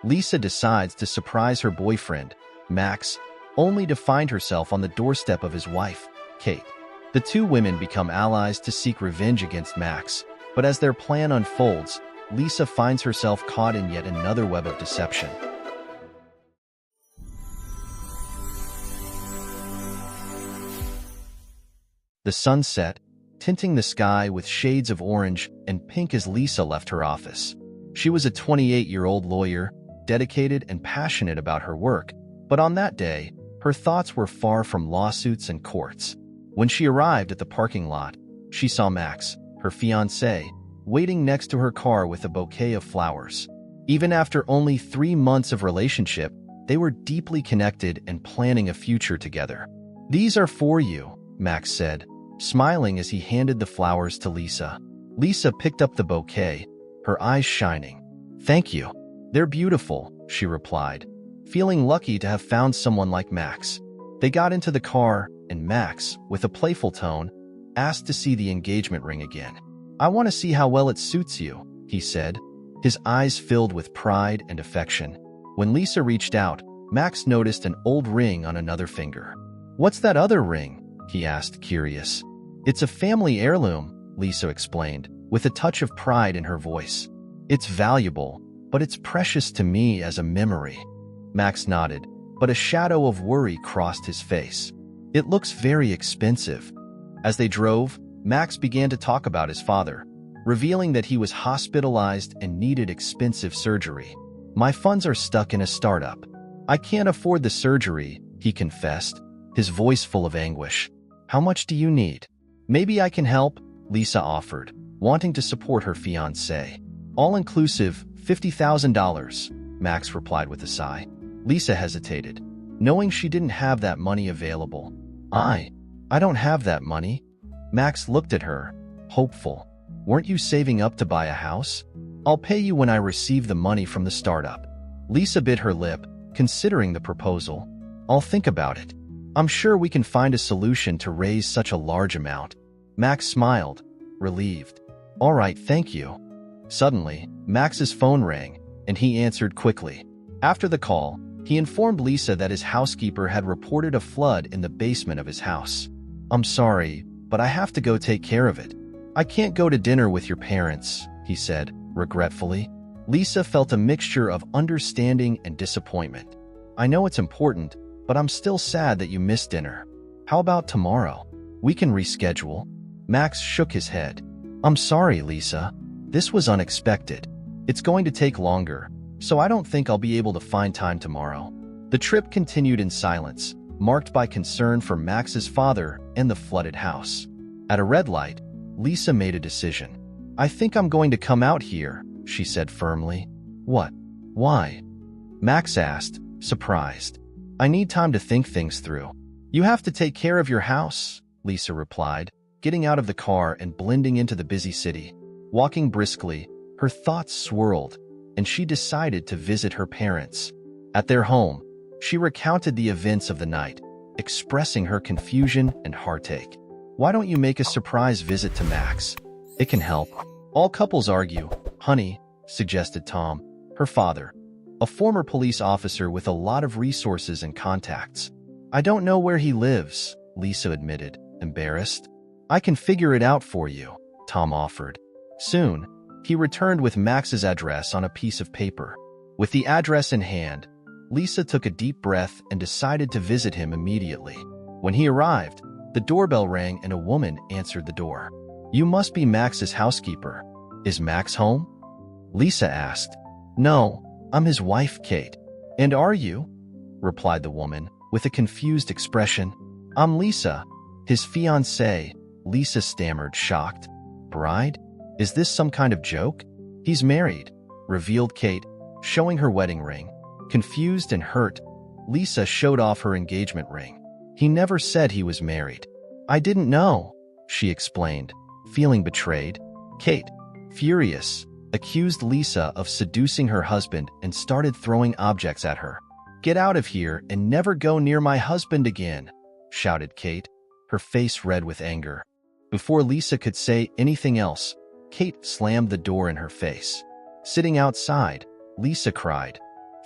Lisa decides to surprise her boyfriend, Max, only to find herself on the doorstep of his wife, Kate. The two women become allies to seek revenge against Max, but as their plan unfolds, Lisa finds herself caught in yet another web of deception. The sun set, tinting the sky with shades of orange and pink as Lisa left her office. She was a 28-year-old lawyer, dedicated and passionate about her work, but on that day, her thoughts were far from lawsuits and courts. When she arrived at the parking lot, she saw Max, her fiancé, waiting next to her car with a bouquet of flowers. Even after only 3 months of relationship, they were deeply connected and planning a future together. "These are for you," Max said, smiling as he handed the flowers to Lisa. Lisa picked up the bouquet, her eyes shining. "Thank you. They're beautiful," she replied, feeling lucky to have found someone like Max. They got into the car, and Max, with a playful tone, asked to see the engagement ring again. "I want to see how well it suits you," he said, his eyes filled with pride and affection. When Lisa reached out, Max noticed an old ring on another finger. "What's that other ring?" he asked, curious. "It's a family heirloom," Lisa explained, with a touch of pride in her voice. "It's valuable, but it's precious to me as a memory." Max nodded, but a shadow of worry crossed his face. "It looks very expensive." As they drove, Max began to talk about his father, revealing that he was hospitalized and needed expensive surgery. "My funds are stuck in a startup. I can't afford the surgery," he confessed, his voice full of anguish. "How much do you need?" "Maybe I can help," Lisa offered, wanting to support her fiancé. "All-inclusive, $50,000, Max replied with a sigh. Lisa hesitated, knowing she didn't have that money available. I don't have that money." Max looked at her, hopeful. "Weren't you saving up to buy a house?" "I'll pay you when I receive the money from the startup." Lisa bit her lip, considering the proposal. "I'll think about it. I'm sure we can find a solution to raise such a large amount." Max smiled, relieved. "All right, thank you." Suddenly, Max's phone rang, and he answered quickly. After the call, he informed Lisa that his housekeeper had reported a flood in the basement of his house. "I'm sorry, but I have to go take care of it." "I can't go to dinner with your parents," he said, regretfully. Lisa felt a mixture of understanding and disappointment. "I know it's important, but I'm still sad that you missed dinner. How about tomorrow? We can reschedule." Max shook his head. "I'm sorry, Lisa. This was unexpected. It's going to take longer, so I don't think I'll be able to find time tomorrow." The trip continued in silence, marked by concern for Max's father and the flooded house. At a red light, Lisa made a decision. "I think I'm going to come out here," she said firmly. "What? Why?" Max asked, surprised. "I need time to think things through." "You have to take care of your house," Lisa replied, getting out of the car and blending into the busy city. Walking briskly, her thoughts swirled, and she decided to visit her parents. At their home, she recounted the events of the night, expressing her confusion and heartache. "Why don't you make a surprise visit to Max? It can help." "All couples argue, honey," suggested Tom, her father, a former police officer with a lot of resources and contacts. "I don't know where he lives," Lisa admitted, embarrassed. "I can figure it out for you," Tom offered. Soon, he returned with Max's address on a piece of paper. With the address in hand, Lisa took a deep breath and decided to visit him immediately. When he arrived, the doorbell rang and a woman answered the door. "You must be Max's housekeeper. Is Max home?" Lisa asked. "No, I'm his wife, Kate." "And are you?" replied the woman, with a confused expression. "I'm Lisa, his fiancée," Lisa stammered, shocked. "Bride? Is this some kind of joke?" "He's married," revealed Kate, showing her wedding ring. Confused and hurt, Lisa showed off her engagement ring. "He never said he was married." "I didn't know," she explained, feeling betrayed. Kate, furious, accused Lisa of seducing her husband and started throwing objects at her. "Get out of here and never go near my husband again," shouted Kate, her face red with anger. Before Lisa could say anything else, Kate slammed the door in her face. Sitting outside, Lisa cried,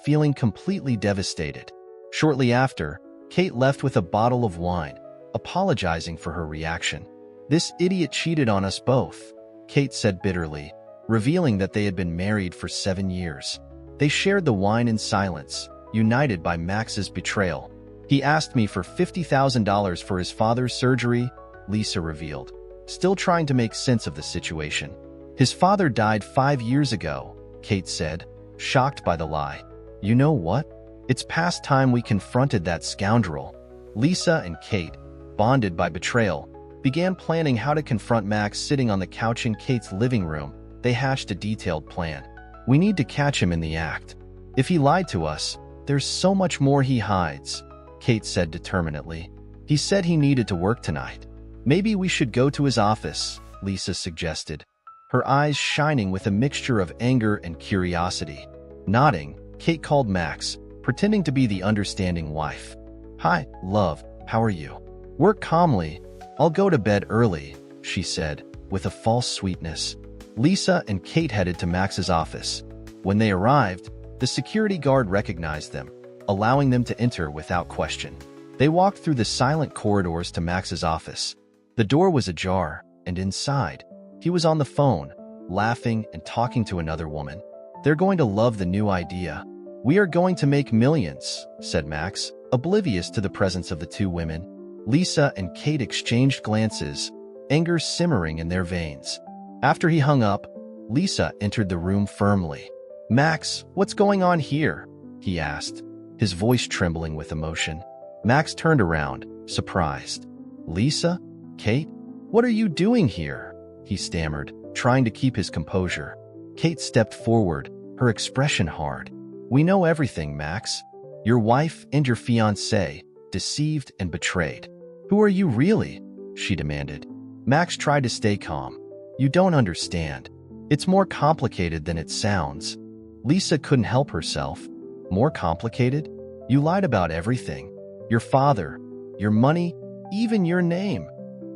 feeling completely devastated. Shortly after, Kate left with a bottle of wine, apologizing for her reaction. "This idiot cheated on us both," Kate said bitterly, revealing that they had been married for 7 years. They shared the wine in silence, united by Max's betrayal. "He asked me for $50,000 for his father's surgery," Lisa revealed, still trying to make sense of the situation. "His father died 5 years ago," Kate said, shocked by the lie. "You know what? It's past time we confronted that scoundrel." Lisa and Kate, bonded by betrayal, began planning how to confront Max. Sitting on the couch in Kate's living room, they hatched a detailed plan. "We need to catch him in the act. If he lied to us, there's so much more he hides," Kate said determinedly. "He said he needed to work tonight. Maybe we should go to his office," Lisa suggested, her eyes shining with a mixture of anger and curiosity. Nodding, Kate called Max, pretending to be the understanding wife. "Hi, love, how are you?" "Work calmly. I'll go to bed early," she said, with a false sweetness. Lisa and Kate headed to Max's office. When they arrived, the security guard recognized them, allowing them to enter without question. They walked through the silent corridors to Max's office. The door was ajar, and inside, he was on the phone, laughing and talking to another woman. "They're going to love the new idea. We are going to make millions," said Max, oblivious to the presence of the two women. Lisa and Kate exchanged glances, anger simmering in their veins. After he hung up, Lisa entered the room firmly. "Max, what's going on here?" he asked, his voice trembling with emotion. Max turned around, surprised. "Lisa? Kate? What are you doing here?" he stammered, trying to keep his composure. Kate stepped forward, her expression hard. "We know everything, Max. Your wife and your fiancé, deceived and betrayed." "Who are you really?" she demanded. Max tried to stay calm. "You don't understand. It's more complicated than it sounds." Lisa couldn't help herself. "More complicated? You lied about everything. Your father, your money, even your name,"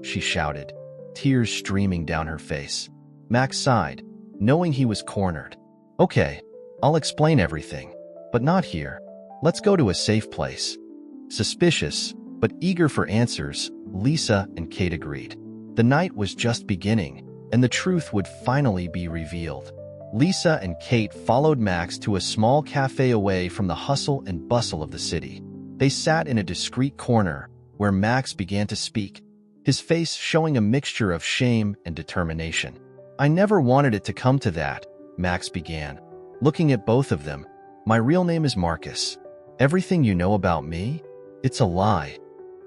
she shouted, tears streaming down her face. Max sighed, knowing he was cornered. "Okay, I'll explain everything, but not here. Let's go to a safe place." Suspicious, but eager for answers, Lisa and Kate agreed. The night was just beginning, and the truth would finally be revealed. Lisa and Kate followed Max to a small cafe away from the hustle and bustle of the city. They sat in a discreet corner, where Max began to speak, his face showing a mixture of shame and determination. "I never wanted it to come to that," Max began, looking at both of them. "My real name is Marcus. Everything you know about me? It's a lie."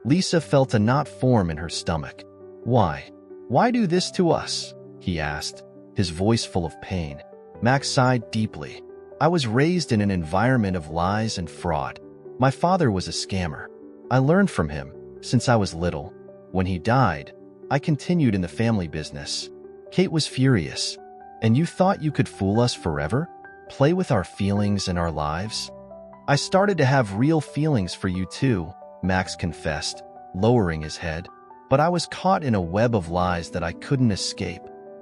Lisa felt a knot form in her stomach. "Why? Why do this to us?" he asked, his voice full of pain. Max sighed deeply. "I was raised in an environment of lies and fraud. My father was a scammer. I learned from him since I was little. When he died, I continued in the family business." Kate was furious. "And you thought you could fool us forever? Play with our feelings and our lives?" "I started to have real feelings for you too," Max confessed, lowering his head. "But I was caught in a web of lies that I couldn't escape."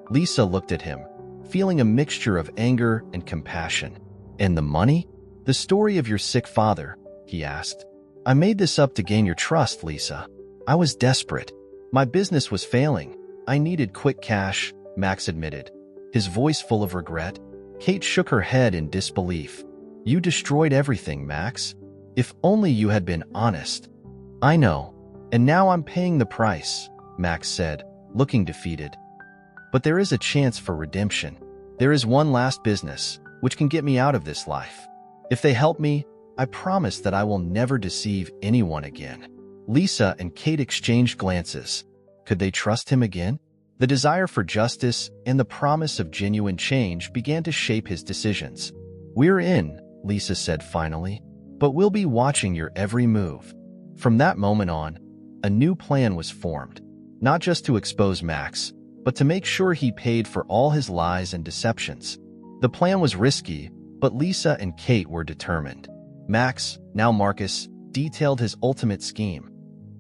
Lisa looked at him, feeling a mixture of anger and compassion. "And the money? The story of your sick father?" he asked. "I made this up to gain your trust, Lisa. I was desperate. My business was failing. I needed quick cash," Max admitted, his voice full of regret. Kate shook her head in disbelief. "You destroyed everything, Max. If only you had been honest." "I know, and now I'm paying the price," Max said, looking defeated. "But there is a chance for redemption. There is one last business, which can get me out of this life. If they help me, I promise that I will never deceive anyone again." Lisa and Kate exchanged glances. Could they trust him again? The desire for justice and the promise of genuine change began to shape his decisions. "We're in," Lisa said finally, "but we'll be watching your every move." From that moment on, a new plan was formed, not just to expose Max, but to make sure he paid for all his lies and deceptions. The plan was risky, but Lisa and Kate were determined. Max, now Marcus, detailed his ultimate scheme.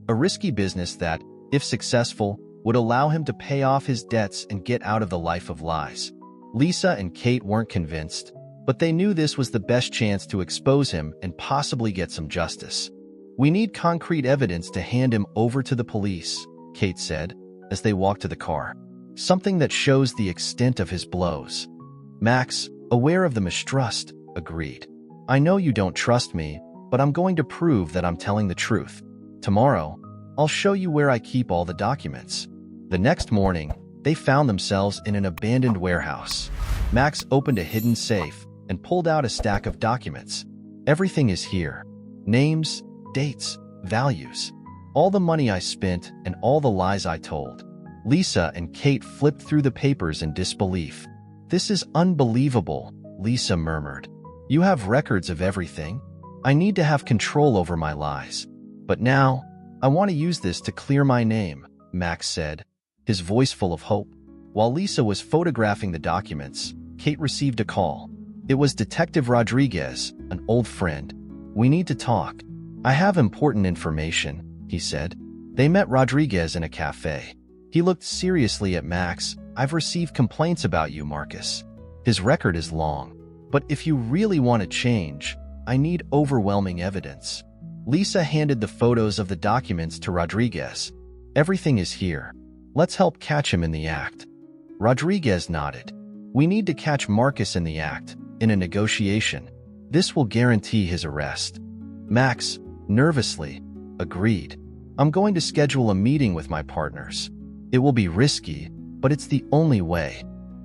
A risky business that, if successful, would allow him to pay off his debts and get out of the life of lies. Lisa and Kate weren't convinced, but they knew this was the best chance to expose him and possibly get some justice. "We need concrete evidence to hand him over to the police," Kate said, as they walked to the car. "Something that shows the extent of his blows." Max, aware of the mistrust, agreed. "I know you don't trust me, but I'm going to prove that I'm telling the truth. Tomorrow, I'll show you where I keep all the documents." The next morning, they found themselves in an abandoned warehouse. Max opened a hidden safe and pulled out a stack of documents. "Everything is here. Names, dates, values. All the money I spent and all the lies I told." Lisa and Kate flipped through the papers in disbelief. "This is unbelievable," Lisa murmured. "You have records of everything? I need to have control over my lies. But now, I want to use this to clear my name," Max said, his voice full of hope. While Lisa was photographing the documents, Kate received a call. It was Detective Rodriguez, an old friend. "We need to talk. I have important information," he said. They met Rodriguez in a cafe. He looked seriously at Max. "I've received complaints about you, Marcus. His record is long. But if you really want to change, I need overwhelming evidence." Lisa handed the photos of the documents to Rodriguez. "Everything is here. Let's help catch him in the act." Rodriguez nodded. "We need to catch Marcus in the act, in a negotiation. This will guarantee his arrest." Max, nervously, agreed. "I'm going to schedule a meeting with my partners. It will be risky, but it's the only way."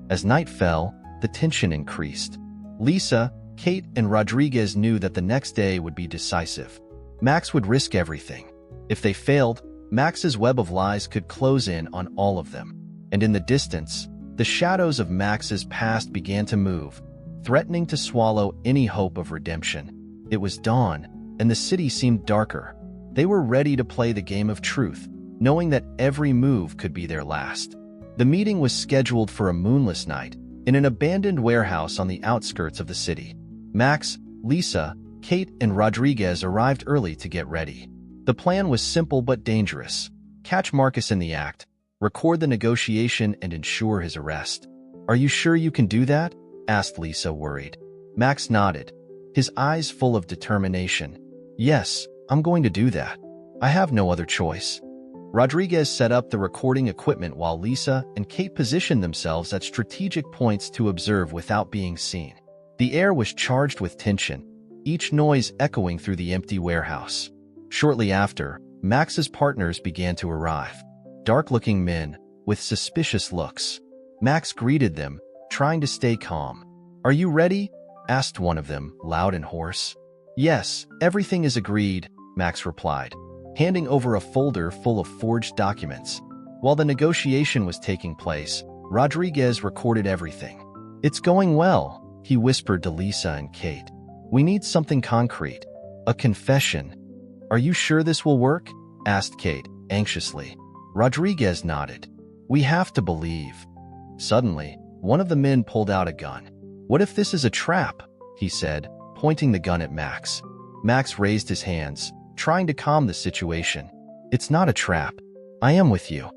As night fell, the tension increased. Lisa, Kate, and Rodriguez knew that the next day would be decisive. Max would risk everything. If they failed, Max's web of lies could close in on all of them. And in the distance, the shadows of Max's past began to move, threatening to swallow any hope of redemption. It was dawn, and the city seemed darker. They were ready to play the game of truth, knowing that every move could be their last. The meeting was scheduled for a moonless night, in an abandoned warehouse on the outskirts of the city. Max, Lisa, Kate, and Rodriguez arrived early to get ready. The plan was simple but dangerous. Catch Marcus in the act, record the negotiation, and ensure his arrest. "Are you sure you can do that?" asked Lisa, worried. Max nodded, his eyes full of determination. "Yes, I'm going to do that. I have no other choice." Rodriguez set up the recording equipment while Lisa and Kate positioned themselves at strategic points to observe without being seen. The air was charged with tension, each noise echoing through the empty warehouse. Shortly after, Max's partners began to arrive. Dark-looking men, with suspicious looks. Max greeted them, trying to stay calm. "Are you ready?" asked one of them, loud and hoarse. "Yes, everything is agreed," Max replied, handing over a folder full of forged documents. While the negotiation was taking place, Rodriguez recorded everything. "It's going well," he whispered to Lisa and Kate. "We need something concrete. A confession." "Are you sure this will work?" asked Kate, anxiously. Rodriguez nodded. "We have to believe." Suddenly, one of the men pulled out a gun. "What if this is a trap?" he said, pointing the gun at Max. Max raised his hands, trying to calm the situation. "It's not a trap. I am with you."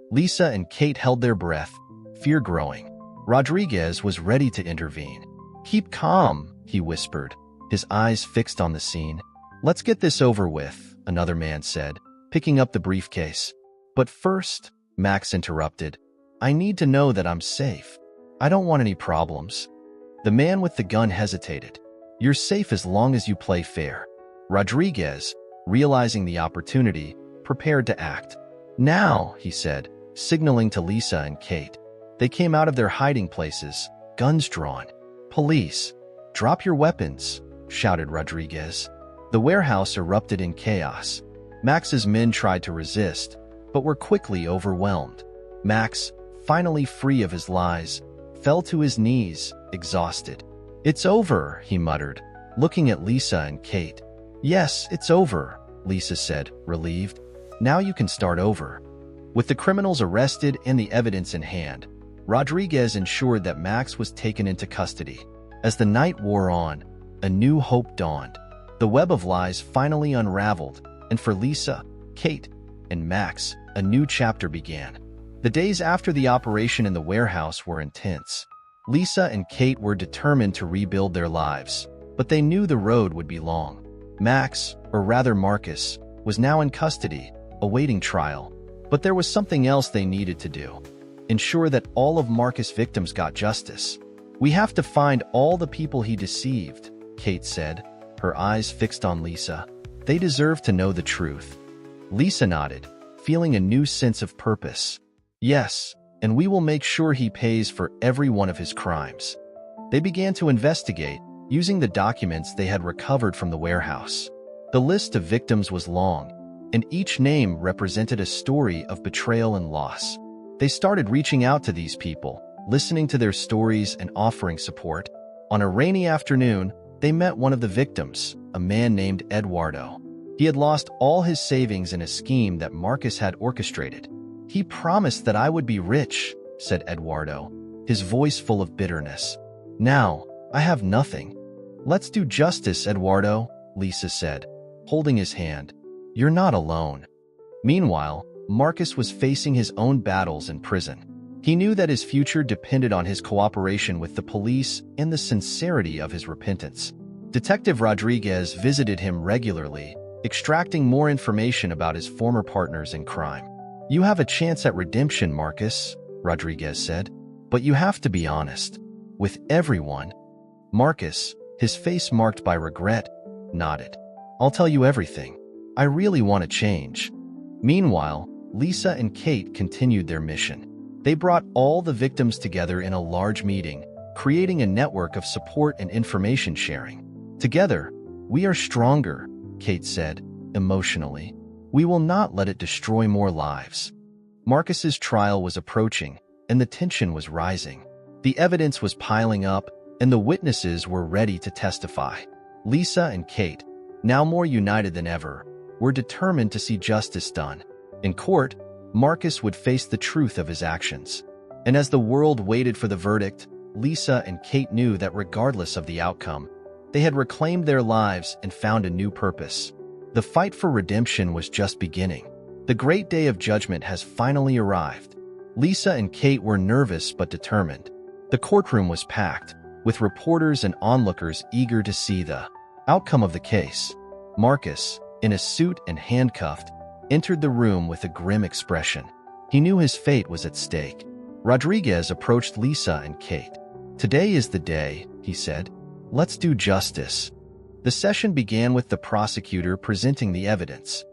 Lisa and Kate held their breath, fear growing. Rodriguez was ready to intervene. "Keep calm," he whispered, his eyes fixed on the scene. "Let's get this over with," another man said, picking up the briefcase. "But first," Max interrupted, "I need to know that I'm safe. I don't want any problems." The man with the gun hesitated. "You're safe as long as you play fair." Rodriguez, realizing the opportunity, prepared to act. "Now," he said, signaling to Lisa and Kate. They came out of their hiding places, guns drawn. "Police, drop your weapons," shouted Rodriguez. The warehouse erupted in chaos. Max's men tried to resist, but were quickly overwhelmed. Max, finally free of his lies, fell to his knees, exhausted. "It's over," he muttered, looking at Lisa and Kate. "Yes, it's over," Lisa said, relieved. "Now you can start over." With the criminals arrested and the evidence in hand, Rodriguez ensured that Max was taken into custody. As the night wore on, a new hope dawned. The web of lies finally unraveled, and for Lisa, Kate, and Max, a new chapter began. The days after the operation in the warehouse were intense. Lisa and Kate were determined to rebuild their lives, but they knew the road would be long. Max, or rather Marcus, was now in custody, awaiting trial. But there was something else they needed to do. Ensure that all of Marcus' victims got justice. "We have to find all the people he deceived," Kate said, her eyes fixed on Lisa. "They deserve to know the truth." Lisa nodded, feeling a new sense of purpose. "Yes, and we will make sure he pays for every one of his crimes." They began to investigate, using the documents they had recovered from the warehouse. The list of victims was long, and each name represented a story of betrayal and loss. They started reaching out to these people, listening to their stories and offering support. On a rainy afternoon, they met one of the victims, a man named Eduardo. He had lost all his savings in a scheme that Marcus had orchestrated. "He promised that I would be rich," said Eduardo, his voice full of bitterness. "Now, I have nothing." "Let's do justice, Eduardo," Lisa said, holding his hand. "You're not alone." Meanwhile, Marcus was facing his own battles in prison. He knew that his future depended on his cooperation with the police and the sincerity of his repentance. Detective Rodriguez visited him regularly, extracting more information about his former partners in crime. "You have a chance at redemption, Marcus," Rodriguez said, "but you have to be honest. With everyone." Marcus, his face marked by regret, nodded. "I'll tell you everything. I really want to change." Meanwhile, Lisa and Kate continued their mission. They brought all the victims together in a large meeting, creating a network of support and information sharing. "Together, we are stronger," Kate said, emotionally. "We will not let it destroy more lives." Marcus's trial was approaching, and the tension was rising. The evidence was piling up, and the witnesses were ready to testify. Lisa and Kate, now more united than ever, were determined to see justice done. In court, Marcus would face the truth of his actions. And as the world waited for the verdict, Lisa and Kate knew that regardless of the outcome, they had reclaimed their lives and found a new purpose. The fight for redemption was just beginning. The great day of judgment has finally arrived. Lisa and Kate were nervous but determined. The courtroom was packed, with reporters and onlookers eager to see the outcome of the case. Marcus, in a suit and handcuffed, entered the room with a grim expression. He knew his fate was at stake. Rodriguez approached Lisa and Kate. "Today is the day," he said. "Let's do justice." The session began with the prosecutor presenting the evidence.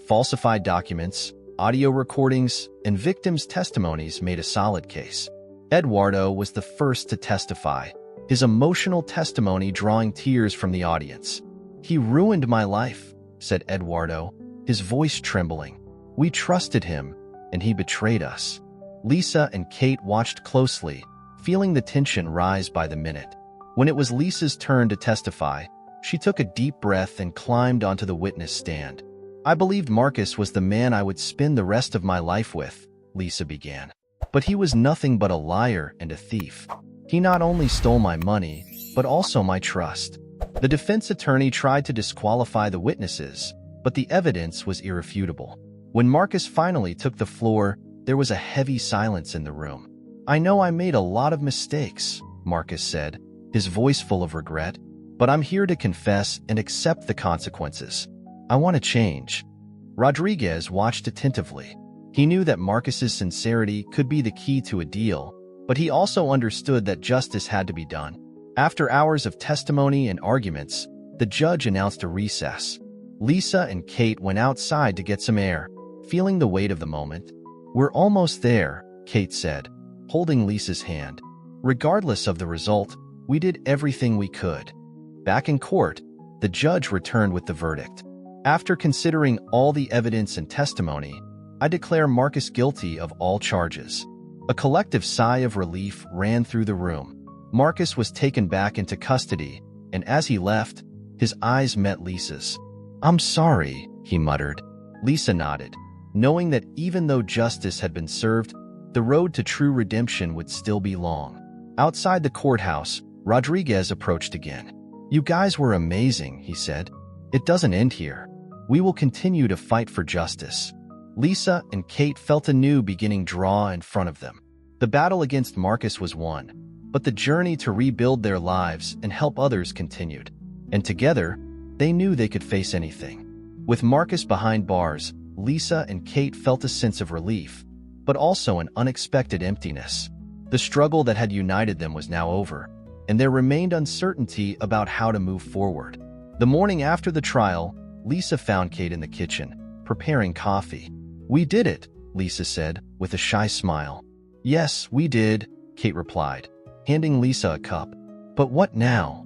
Falsified documents, audio recordings, and victims' testimonies made a solid case. Eduardo was the first to testify, his emotional testimony drawing tears from the audience. "He ruined my life," said Eduardo, his voice trembling. "We trusted him, and he betrayed us." Lisa and Kate watched closely, feeling the tension rise by the minute. When it was Lisa's turn to testify, she took a deep breath and climbed onto the witness stand. "I believed Marcus was the man I would spend the rest of my life with," Lisa began. "But he was nothing but a liar and a thief. He not only stole my money, but also my trust." The defense attorney tried to disqualify the witnesses, but the evidence was irrefutable. When Marcus finally took the floor, there was a heavy silence in the room. "I know I made a lot of mistakes," Marcus said, his voice full of regret, "but I'm here to confess and accept the consequences. I want to change." Rodriguez watched attentively. He knew that Marcus's sincerity could be the key to a deal, but he also understood that justice had to be done. After hours of testimony and arguments, the judge announced a recess. Lisa and Kate went outside to get some air, feeling the weight of the moment. "We're almost there," Kate said, holding Lisa's hand. "Regardless of the result, we did everything we could." Back in court, the judge returned with the verdict. "After considering all the evidence and testimony, I declare Marcus guilty of all charges." A collective sigh of relief ran through the room. Marcus was taken back into custody, and as he left, his eyes met Lisa's. "I'm sorry," he muttered. Lisa nodded, knowing that even though justice had been served, the road to true redemption would still be long. Outside the courthouse, Rodriguez approached again. "You guys were amazing," he said. "It doesn't end here. We will continue to fight for justice." Lisa and Kate felt a new beginning draw in front of them. The battle against Marcus was won, but the journey to rebuild their lives and help others continued. And together, they knew they could face anything. With Marcus behind bars, Lisa and Kate felt a sense of relief, but also an unexpected emptiness. The struggle that had united them was now over, and there remained uncertainty about how to move forward. The morning after the trial, Lisa found Kate in the kitchen, preparing coffee. "We did it," Lisa said, with a shy smile. "Yes, we did," Kate replied, handing Lisa a cup. "But what now?"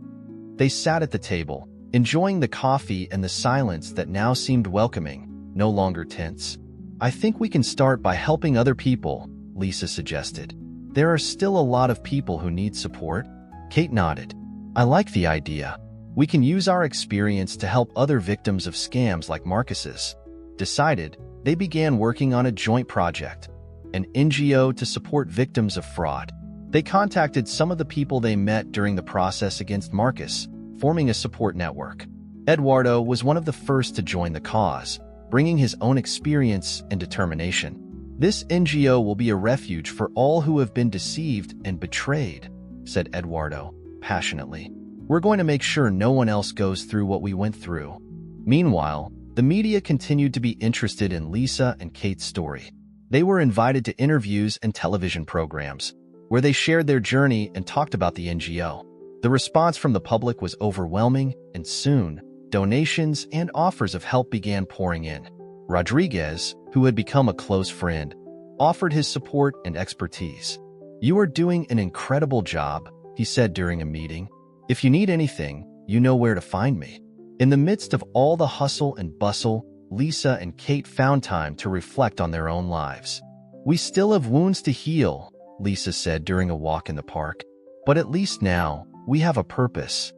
They sat at the table, enjoying the coffee and the silence that now seemed welcoming, no longer tense. "I think we can start by helping other people," Lisa suggested. "There are still a lot of people who need support." Kate nodded. "I like the idea. We can use our experience to help other victims of scams like Marcus's." Decided, they began working on a joint project, an NGO to support victims of fraud. They contacted some of the people they met during the process against Marcus, forming a support network. Eduardo was one of the first to join the cause, bringing his own experience and determination. "This NGO will be a refuge for all who have been deceived and betrayed," said Eduardo, passionately. "We're going to make sure no one else goes through what we went through." Meanwhile, the media continued to be interested in Lisa and Kate's story. They were invited to interviews and television programs, where they shared their journey and talked about the NGO. The response from the public was overwhelming, and soon, donations and offers of help began pouring in. Rodriguez, who had become a close friend, offered his support and expertise. "You are doing an incredible job," he said during a meeting. "If you need anything, you know where to find me." In the midst of all the hustle and bustle, Lisa and Kate found time to reflect on their own lives. "We still have wounds to heal," Lisa said during a walk in the park. "But at least now, we have a purpose."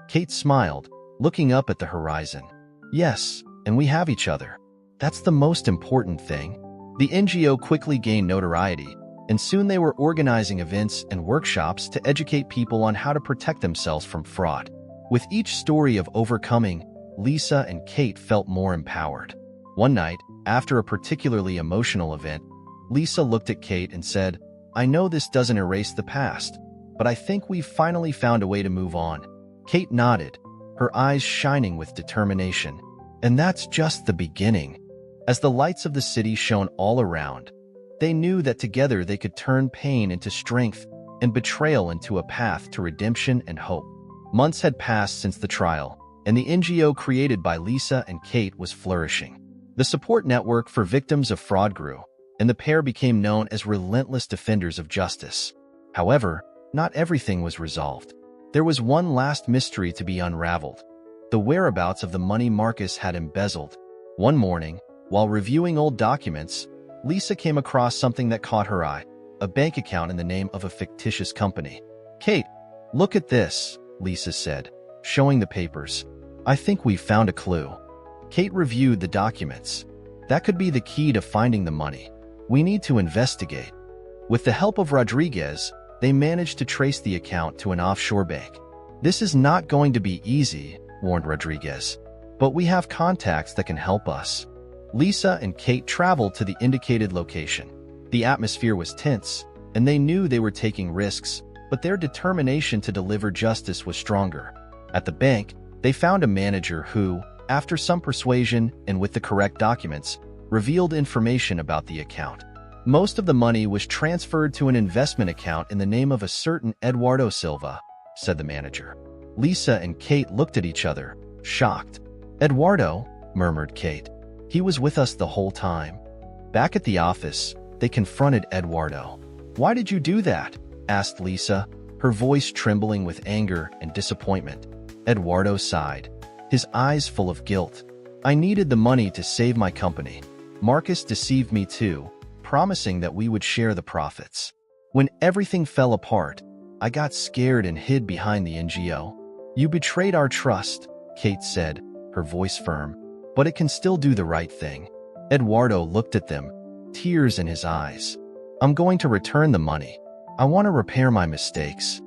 Kate smiled, looking up at the horizon. "Yes, and we have each other. That's the most important thing." The NGO quickly gained notoriety, and soon they were organizing events and workshops to educate people on how to protect themselves from fraud. With each story of overcoming, Lisa and Kate felt more empowered. One night, after a particularly emotional event, Lisa looked at Kate and said, "I know this doesn't erase the past, but I think we've finally found a way to move on." Kate nodded, her eyes shining with determination. "And that's just the beginning." As the lights of the city shone all around, they knew that together they could turn pain into strength and betrayal into a path to redemption and hope. Months had passed since the trial, and the NGO created by Lisa and Kate was flourishing. The support network for victims of fraud grew, and the pair became known as relentless defenders of justice. However, not everything was resolved. There was one last mystery to be unraveled: the whereabouts of the money Marcus had embezzled. One morning, while reviewing old documents, Lisa came across something that caught her eye: a bank account in the name of a fictitious company. "Kate, look at this," Lisa said, showing the papers. "I think we've found a clue." Kate reviewed the documents. "That could be the key to finding the money. We need to investigate." With the help of Rodriguez, they managed to trace the account to an offshore bank. "This is not going to be easy," warned Rodriguez, "but we have contacts that can help us." Lisa and Kate traveled to the indicated location. The atmosphere was tense, and they knew they were taking risks, but their determination to deliver justice was stronger. At the bank, they found a manager who, after some persuasion and with the correct documents, revealed information about the account. Most of the money was transferred to an investment account in the name of a certain Eduardo Silva, said the manager. Lisa and Kate looked at each other, shocked. "Eduardo," murmured Kate. "He was with us the whole time." Back at the office, they confronted Eduardo. "Why did you do that?" asked Lisa, her voice trembling with anger and disappointment. Eduardo sighed, his eyes full of guilt. "I needed the money to save my company. Marcus deceived me too, promising that we would share the profits. When everything fell apart, I got scared and hid behind the NGO. You betrayed our trust," Kate said, her voice firm, "but it can still do the right thing." Eduardo looked at them, tears in his eyes. "I'm going to return the money. I want to repair my mistakes."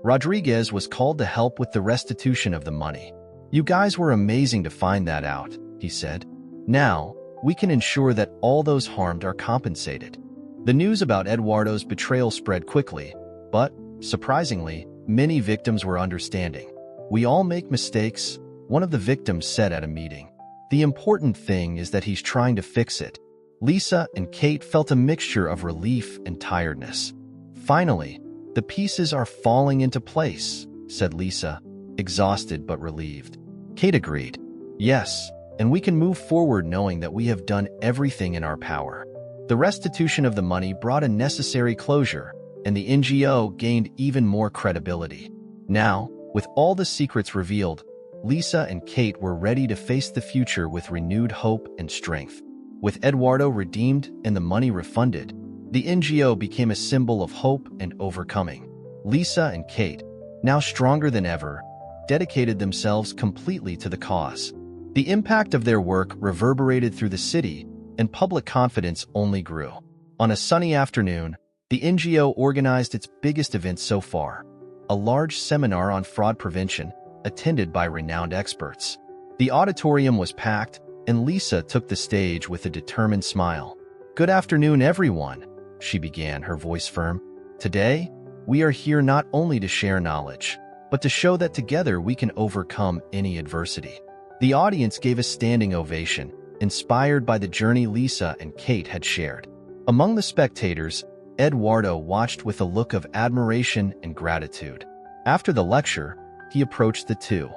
Rodriguez was called to help with the restitution of the money. "You guys were amazing to find that out," he said. "Now, we can ensure that all those harmed are compensated." The news about Eduardo's betrayal spread quickly, but, Surprisingly, many victims were understanding. "We all make mistakes," one of the victims said at a meeting. "The important thing is that he's trying to fix it." Lisa and Kate felt a mixture of relief and tiredness. "Finally, the pieces are falling into place," said Lisa, exhausted but relieved. Kate agreed. "Yes, and we can move forward knowing that we have done everything in our power." The restitution of the money brought a necessary closure, and the NGO gained even more credibility. Now, with all the secrets revealed, Lisa and Kate were ready to face the future with renewed hope and strength. With Eduardo redeemed and the money refunded, the NGO became a symbol of hope and overcoming. Lisa and Kate, now stronger than ever, dedicated themselves completely to the cause. The impact of their work reverberated through the city, and public confidence only grew. On a sunny afternoon, the NGO organized its biggest event so far, a large seminar on fraud prevention, attended by renowned experts. The auditorium was packed, and Lisa took the stage with a determined smile. "Good afternoon, everyone," she began, her voice firm. "Today, we are here not only to share knowledge, but to show that together we can overcome any adversity." The audience gave a standing ovation, inspired by the journey Lisa and Kate had shared. Among the spectators, Eduardo watched with a look of admiration and gratitude. After the lecture, he approached the two.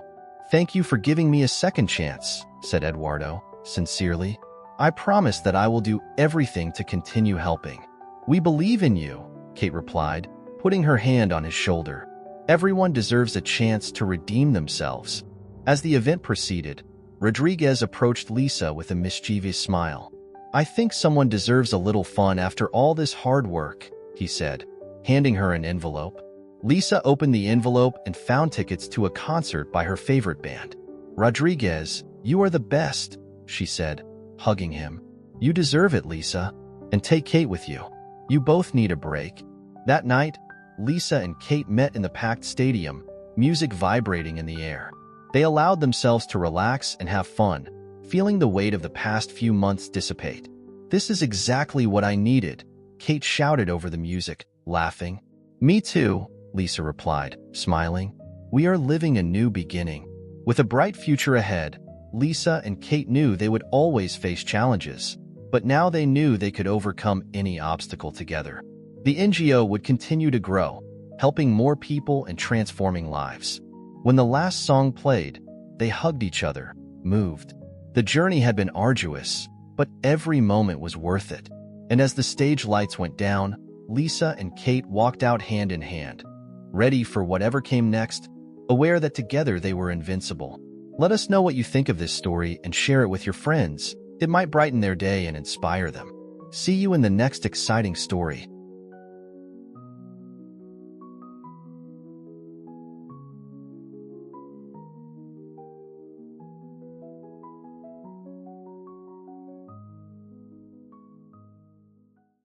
"Thank you for giving me a second chance," said Eduardo, sincerely. "I promise that I will do everything to continue helping." "We believe in you," Kate replied, putting her hand on his shoulder. "Everyone deserves a chance to redeem themselves." As the event proceeded, Rodriguez approached Lisa with a mischievous smile. "I think someone deserves a little fun after all this hard work," he said, handing her an envelope. Lisa opened the envelope and found tickets to a concert by her favorite band. "Rodriguez, you are the best," she said, hugging him. "You deserve it, Lisa. And take Kate with you. You both need a break." That night, Lisa and Kate met in the packed stadium, music vibrating in the air. They allowed themselves to relax and have fun, feeling the weight of the past few months dissipate. "This is exactly what I needed," Kate shouted over the music, laughing. "Me too," Lisa replied, smiling. "We are living a new beginning." With a bright future ahead, Lisa and Kate knew they would always face challenges, but now they knew they could overcome any obstacle together. The NGO would continue to grow, helping more people and transforming lives. When the last song played, they hugged each other, moved. The journey had been arduous, but every moment was worth it. And as the stage lights went down, Lisa and Kate walked out hand in hand, ready for whatever came next, aware that together they were invincible. Let us know what you think of this story and share it with your friends. It might brighten their day and inspire them. See you in the next exciting story.